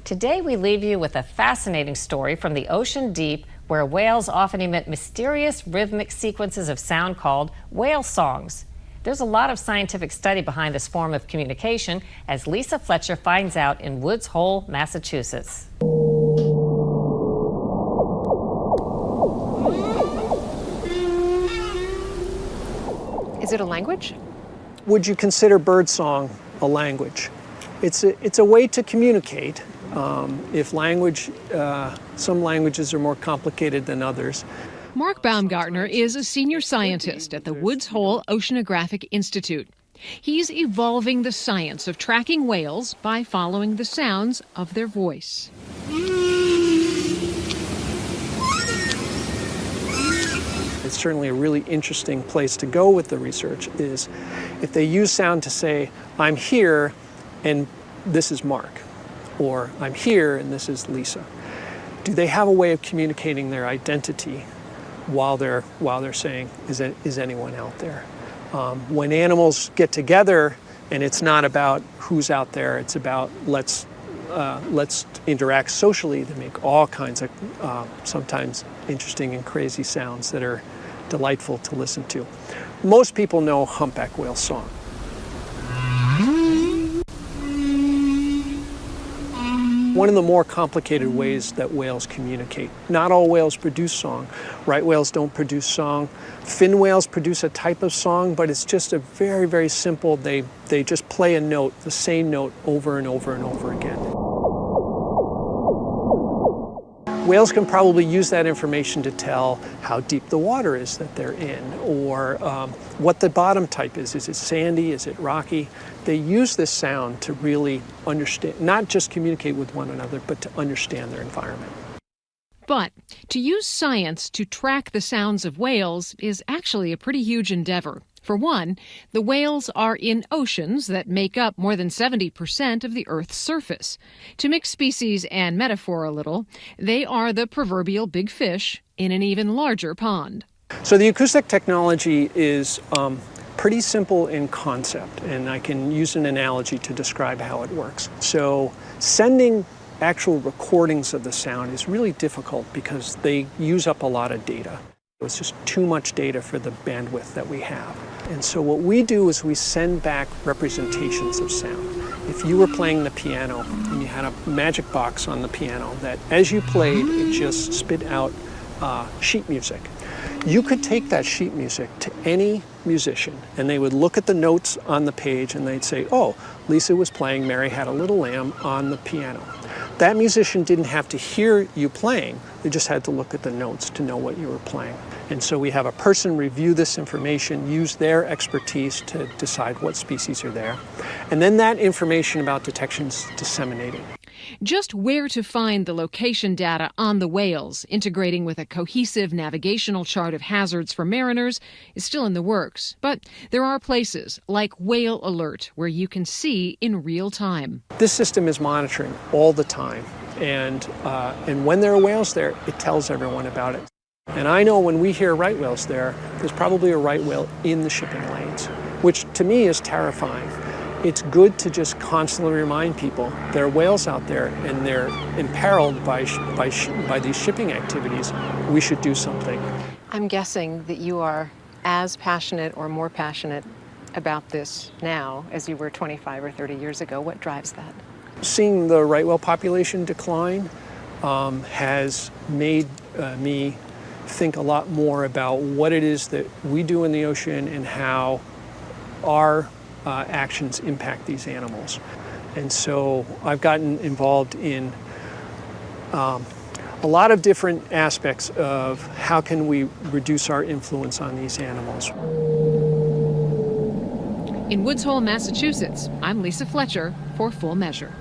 Today we leave you with a fascinating story from the ocean deep where whales often emit mysterious rhythmic sequences of sound called whale songs. There's a lot of scientific study behind this form of communication, as Lisa Fletcher finds out in Woods Hole, Massachusetts. Is it a language? Would you consider birdsong a language? It's a way to communicate. If language, some languages are more complicated than others. Mark Baumgartner is a senior scientist at the Woods Hole Oceanographic Institute. He's evolving the science of tracking whales by following the sounds of their voice. It's certainly a really interesting place to go with the research is if they use sound to say, I'm here and this is Mark, or I'm here and this is Lisa. Do they have a way of communicating their identity while they're saying, is anyone out there? When animals get together, and it's not about who's out there, it's about let's interact socially to make all kinds of sometimes interesting and crazy sounds that are delightful to listen to. Most people know humpback whale song. One of the more complicated ways that whales communicate. Not all whales produce song. Right whales don't produce song. Fin whales produce a type of song, but it's just a very, very simple, they just play a note, the same note over and over and over again. Whales can probably use that information to tell how deep the water is that they're in, or what the bottom type is. Is it sandy? Is it rocky? They use this sound to really understand, not just communicate with one another, but to understand their environment. But to use science to track the sounds of whales is actually a pretty huge endeavor. For one, the whales are in oceans that make up more than 70% of the Earth's surface. To mix species and metaphor a little, they are the proverbial big fish in an even larger pond. So the acoustic technology is pretty simple in concept, and I can use an analogy to describe how it works. So sending actual recordings of the sound is really difficult because they use up a lot of data. It's just too much data for the bandwidth that we have. And so what we do is we send back representations of sound. If you were playing the piano and you had a magic box on the piano that as you played, it just spit out sheet music. You could take that sheet music to any musician and they would look at the notes on the page and they'd say, oh, Lisa was playing Mary Had a Little Lamb on the piano. That musician didn't have to hear you playing, they just had to look at the notes to know what you were playing. And so we have a person review this information, use their expertise to decide what species are there. And then that information about detection is disseminated. Just where to find the location data on the whales, integrating with a cohesive navigational chart of hazards for mariners, is still in the works. But there are places like Whale Alert where you can see in real time. This system is monitoring all the time. And when there are whales there, it tells everyone about it. And I know when we hear right whales there's probably a right whale in the shipping lanes, which to me is terrifying. It's good to just constantly remind people there are whales out there and they're imperiled by these shipping activities. We should do something. I'm guessing that you are as passionate or more passionate about this now as you were 25 or 30 years ago. What drives that? Seeing the right whale population decline has made me think a lot more about what it is that we do in the ocean and how our actions impact these animals. And so I've gotten involved in a lot of different aspects of how can we reduce our influence on these animals. In Woods Hole, Massachusetts, I'm Lisa Fletcher for Full Measure.